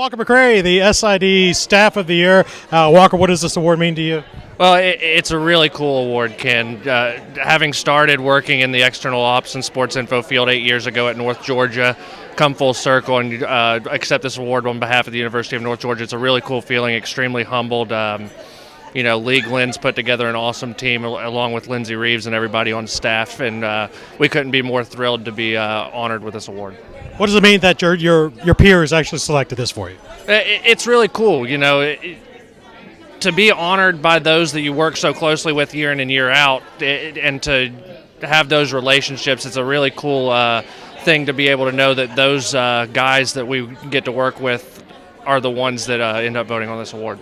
Walker McCray, the SID Staff of the Year. Walker, what does this award mean to you? Well, it's a really cool award, Ken. Having started working in the external ops and sports info field 8 years ago at North Georgia, come full circle and accept this award on behalf of the University of North Georgia. It's a really cool feeling, extremely humbled. League Lynn's put together an awesome team along with Lindsey Reeves and everybody on staff, and we couldn't be more thrilled to be honored with this award. What does it mean that your peers actually selected this for you? It's really cool, to be honored by those that you work so closely with year in and year out, and to have those relationships. It's a really cool thing to be able to know that those guys that we get to work with are the ones that end up voting on this award.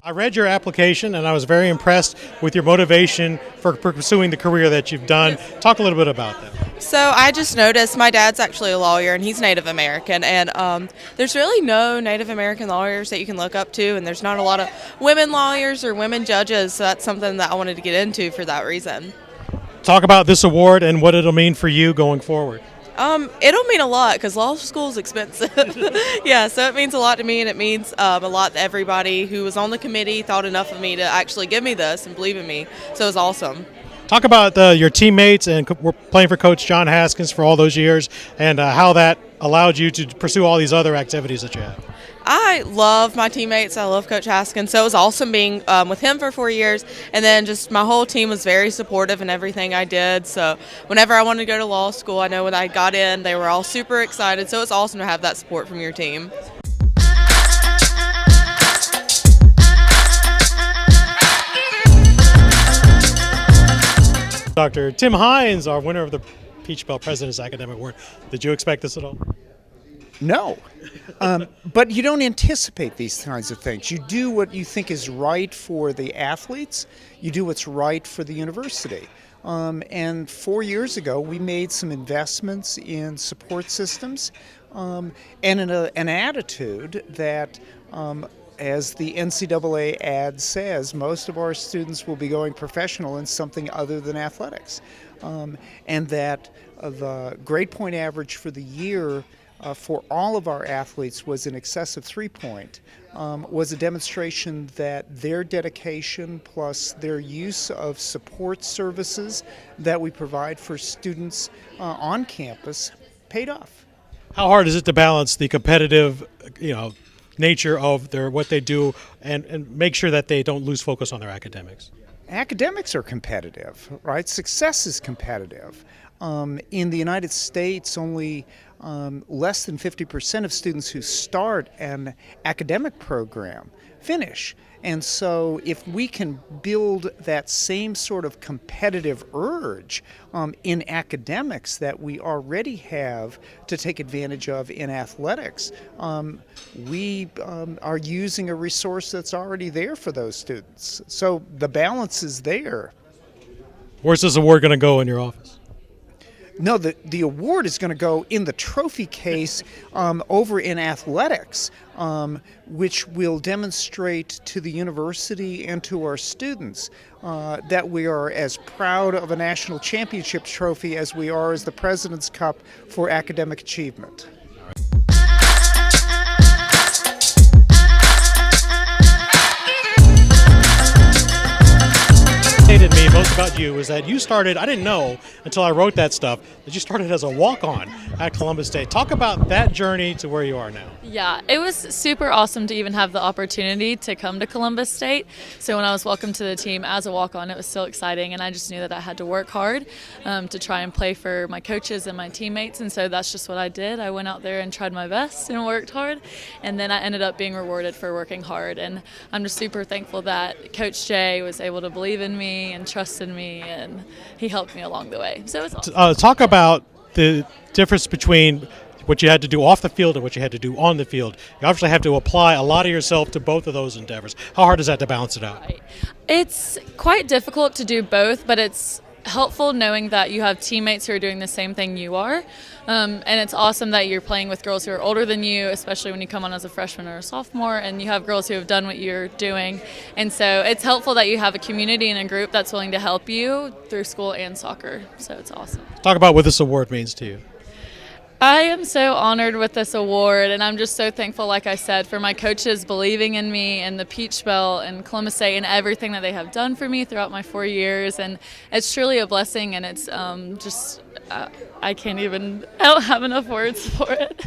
I read your application and I was very impressed with your motivation for pursuing the career that you've done. Talk a little bit about that. So I just noticed my dad's actually a lawyer and he's Native American, and there's really no Native American lawyers that you can look up to, and there's not a lot of women lawyers or women judges, so that's something that I wanted to get into for that reason. Talk about this award and what it'll mean for you going forward. It'll mean a lot because law school is expensive. Yeah, so it means a lot to me, and it means a lot to everybody who was on the committee, thought enough of me to actually give me this and believe in me. So it was awesome. Talk about your teammates and we're playing for Coach John Haskins for all those years, and how that allowed you to pursue all these other activities that you have. I love my teammates. I love Coach Haskins. So it was awesome being with him for 4 years. And then just my whole team was very supportive in everything I did. So whenever I wanted to go to law school, I know when I got in, they were all super excited. So it's awesome to have that support from your team. Dr. Tim Hines, our winner of the Peach Belt President's Academic Award. Did you expect this at all? No, but you don't anticipate these kinds of things. You do what you think is right for the athletes. You do what's right for the university. And 4 years ago, we made some investments in support systems and in an attitude that, as the NCAA ad says, most of our students will be going professional in something other than athletics. And that the grade point average for the year for all of our athletes was in excess of 3-point, was a demonstration that their dedication plus their use of support services that we provide for students on campus paid off. How hard is it to balance the competitive, nature of what they do and make sure that they don't lose focus on their academics? Academics are competitive, right? Success is competitive. In the United States, only less than 50% of students who start an academic program finish. And so if we can build that same sort of competitive urge in academics that we already have to take advantage of in athletics, we are using a resource that's already there for those students. So the balance is there. Where's this award going to go in your office? No, the award is going to go in the trophy case over in athletics, which will demonstrate to the university and to our students that we are as proud of a national championship trophy as we are as the President's Cup for academic achievement. Fascinated me most about you is that you started, I didn't know until I wrote that stuff, that you started as a walk-on at Columbus State. Talk about that journey to where you are now. Yeah, it was super awesome to even have the opportunity to come to Columbus State. So when I was welcomed to the team as a walk-on, it was so exciting, and I just knew that I had to work hard to try and play for my coaches and my teammates, and so that's just what I did. I went out there and tried my best and worked hard, and then I ended up being rewarded for working hard, and I'm just super thankful that Coach Jay was able to believe in me and trust in me, and he helped me along the way. So it's awesome. Talk about the difference between what you had to do off the field and what you had to do on the field. You obviously have to apply a lot of yourself to both of those endeavors. How hard is that to balance it out? Right. It's quite difficult to do both, but it's helpful knowing that you have teammates who are doing the same thing you are. And it's awesome that you're playing with girls who are older than you, especially when you come on as a freshman or a sophomore, and you have girls who have done what you're doing. And so it's helpful that you have a community and a group that's willing to help you through school and soccer. So it's awesome. Talk about what this award means to you. I am so honored with this award, and I'm just so thankful, like I said, for my coaches believing in me and the Peach Belt and Columbus State and everything that they have done for me throughout my 4 years. And it's truly a blessing, and it's I don't have enough words for it.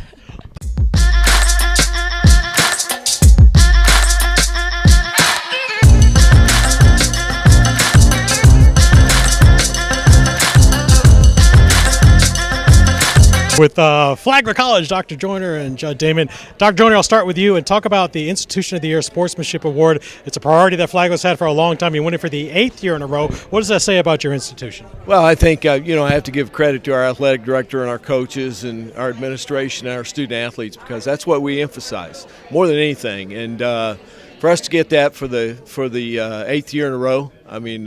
With Flagler College, Dr. Joyner and Judd Damon. Dr. Joyner, I'll start with you and talk about the Institution of the Year Sportsmanship Award. It's a priority that Flagler's had for a long time. You won it for the 8th year in a row. What does that say about your institution? Well, I think, I have to give credit to our athletic director and our coaches and our administration and our student athletes, because that's what we emphasize more than anything. And for us to get that for the 8th year in a row, I mean,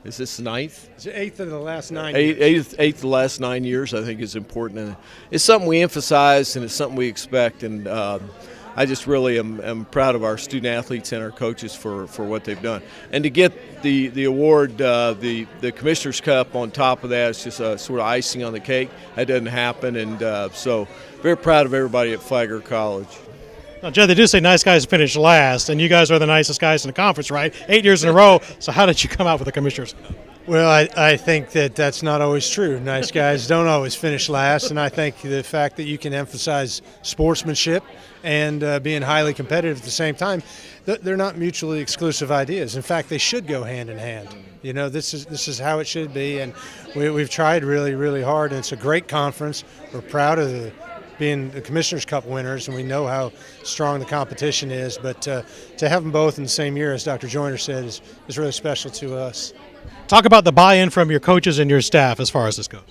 is this the 9th? It's the 8th of the last 9 years. Eighth of the last 9 years, I think, is important. And it's something we emphasize, and it's something we expect. And I just really am proud of our student athletes and our coaches for what they've done. And to get the award, the Commissioner's Cup on top of that, it's just a sort of icing on the cake. That doesn't happen. And so very proud of everybody at Flagler College. Now, Judd, they do say nice guys finish last, and you guys are the nicest guys in the conference, right? 8 years in a row. So how did you come out with the Commissioners? Well, I think that's not always true. Nice guys don't always finish last, and I think the fact that you can emphasize sportsmanship and being highly competitive at the same time, they're not mutually exclusive ideas. In fact, they should go hand in hand. You know, this is how it should be, and we've tried really, really hard, and it's a great conference. We're proud of being the Commissioner's Cup winners, and we know how strong the competition is. But to have them both in the same year, as Dr. Joyner said, is really special to us. Talk about the buy-in from your coaches and your staff as far as this goes.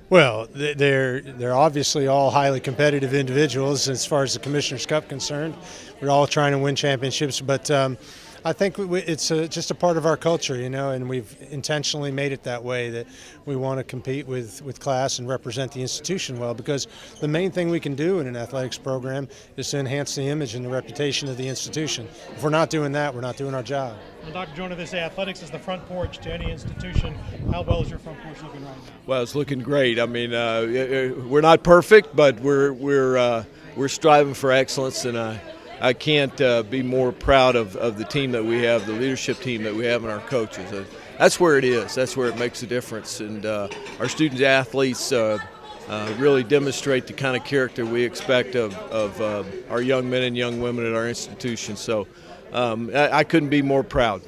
Well, they're obviously all highly competitive individuals as far as the Commissioner's Cup concerned. We're all trying to win championships, but I think it's just a part of our culture, you know, and we've intentionally made it that way, that we want to compete with class and represent the institution well, because the main thing we can do in an athletics program is to enhance the image and the reputation of the institution. If we're not doing that, we're not doing our job. Well, Dr. Joyner, they say athletics is the front porch to any institution. How well is your front porch looking right now? Well, it's looking great. I mean, we're not perfect, but we're striving for excellence, and I can't be more proud of the team that we have, the leadership team that we have, and our coaches. That's where it is. That's where it makes a difference. And our student athletes really demonstrate the kind of character we expect of our young men and young women at our institution. So I couldn't be more proud.